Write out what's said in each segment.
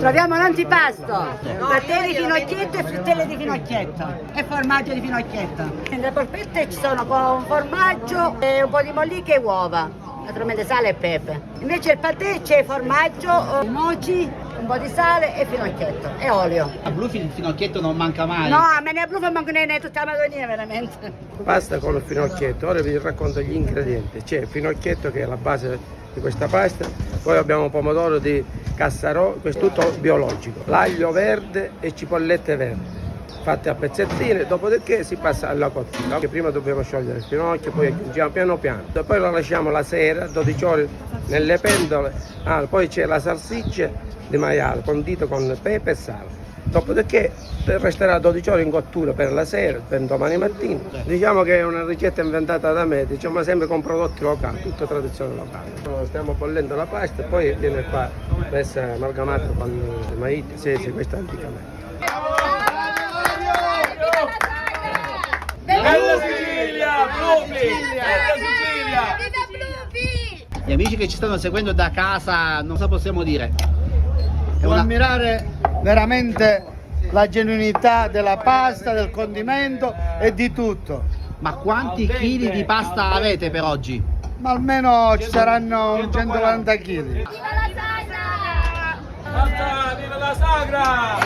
Troviamo l'antipasto, pattini di finocchietto e frittelle di finocchietto e formaggio di finocchietto. Nelle polpette ci sono con formaggio e un po' di molliche e uova, naturalmente sale e pepe. Invece il patè c'è formaggio, moci, un po' di sale e finocchietto e olio. A Blufi il finocchietto non manca mai. No, a me ne Blufi manco ne tutta la Madonia veramente. Pasta con il finocchietto, ora vi racconto gli ingredienti. C'è il finocchietto che è la base di questa pasta, poi abbiamo pomodoro di Cassarò, questo tutto biologico, l'aglio verde e cipollette verdi fatte a pezzettine, dopodiché si passa alla cottura. Prima dobbiamo sciogliere il finocchio, poi aggiungiamo piano piano, poi lo lasciamo la sera 12 ore nelle pentole. Poi c'è la salsiccia di maiale condito con pepe e sale, dopodiché resterà 12 ore in cottura per la sera, per domani mattina. Diciamo che è una ricetta inventata da me, diciamo sempre con prodotti locali, tutta tradizione locale. Stiamo bollendo la pasta e poi viene qua messa amalgamata con il maïs, sì, questo è anticamente. Bella Sicilia! Blufi! Bella Sicilia! Gli amici che ci stanno seguendo da casa, non so possiamo dire. Devo ammirare veramente la genuinità della pasta, del condimento e di tutto. Ma quanti chili di pasta avete per oggi? Ma almeno ci saranno 140 kg. Viva la sagra!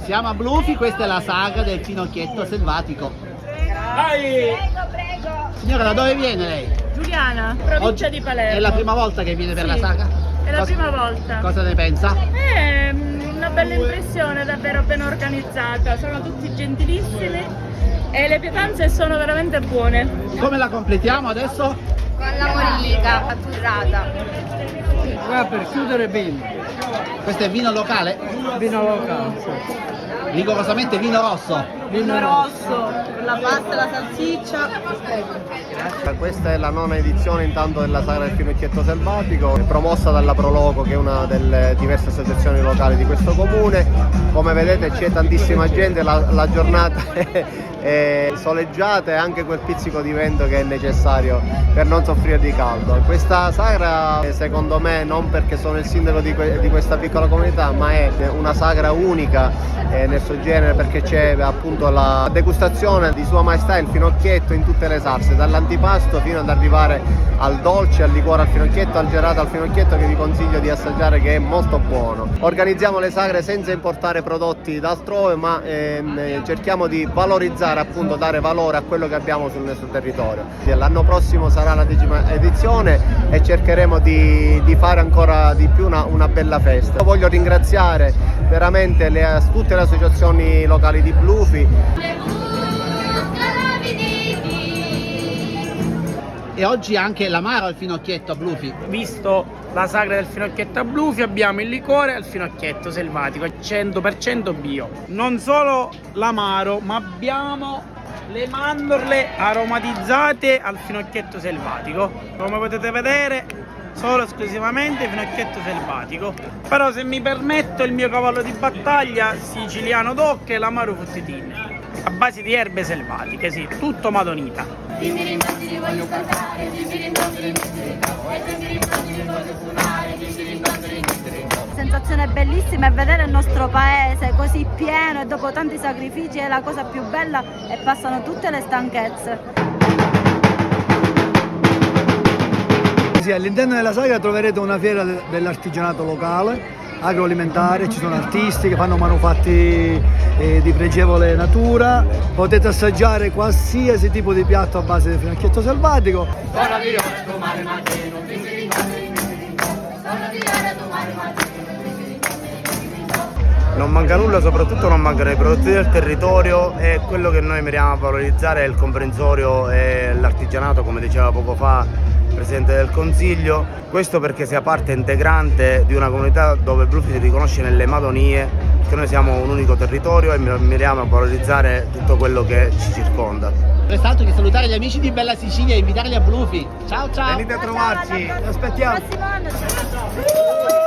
Siamo a Blufi, questa è la sagra del finocchietto selvatico. Dai! Prego. Signora, da dove viene lei? Giuliana, provincia di Palermo. È la prima volta che viene per la sagra? È la prima volta. Cosa ne pensa? È una bella impressione, davvero ben organizzata, sono tutti gentilissimi e le pietanze sono veramente buone. Come la completiamo adesso? Con la mollica atturrata. Qua per chiudere bene. Questo è vino locale? Vino locale, sì. Rigorosamente vino rosso. Vino rosso, la pasta e la salsiccia. Questa è la 9ª edizione intanto della Sagra del Finocchietto Selvatico, promossa dalla Proloco, che è una delle diverse associazioni locali di questo comune. Come vedete c'è tantissima gente, la giornata è soleggiata e anche quel pizzico di vento che è necessario per non soffrire di caldo. Questa sagra, secondo me, non perché sono il sindaco di questa piccola comunità, ma è una sagra unica nel suo genere, perché c'è appunto la degustazione di Sua Maestà il finocchietto in tutte le salse, dall'antipasto fino ad arrivare al dolce, al liquore al finocchietto, al gelato al finocchietto, che vi consiglio di assaggiare, che è molto buono. Organizziamo le sagre senza importare prodotti da altrove, ma cerchiamo di valorizzare, appunto dare valore a quello che abbiamo sul nostro territorio. L'anno prossimo sarà la 10ª edizione e cercheremo di fare ancora di più una bella festa. Voglio ringraziare veramente tutte le associazioni locali di Blufi. E oggi anche l'amaro al finocchietto a Blufi. Visto la sagra del finocchietto a Blufi, abbiamo il liquore al finocchietto selvatico, 100% bio. Non solo l'amaro, ma abbiamo le mandorle aromatizzate al finocchietto selvatico. Come potete vedere, solo esclusivamente finocchietto selvatico. Però, se mi permetto, il mio cavallo di battaglia siciliano d'oc è l'amaro fruttitini, a base di erbe selvatiche, sì, tutto madonita. Sensazione bellissima è vedere il nostro paese così pieno e dopo tanti sacrifici è la cosa più bella e passano tutte le stanchezze. Sì, all'interno della sagra troverete una fiera dell'artigianato locale, agroalimentare, ci sono artisti che fanno manufatti di pregevole natura, potete assaggiare qualsiasi tipo di piatto a base di finocchietto selvatico. Non manca nulla, soprattutto non mancano i prodotti del territorio, e quello che noi miriamo a valorizzare è il comprensorio e l'artigianato, come diceva poco fa il Presidente del Consiglio. Questo perché sia parte integrante di una comunità dove Blufi si riconosce nelle Madonie, perché noi siamo un unico territorio e miriamo a valorizzare tutto quello che ci circonda. Resta altro che salutare gli amici di Bella Sicilia e invitarli a Blufi. Ciao ciao! Venite a trovarci, aspettiamo! Prossimo anno.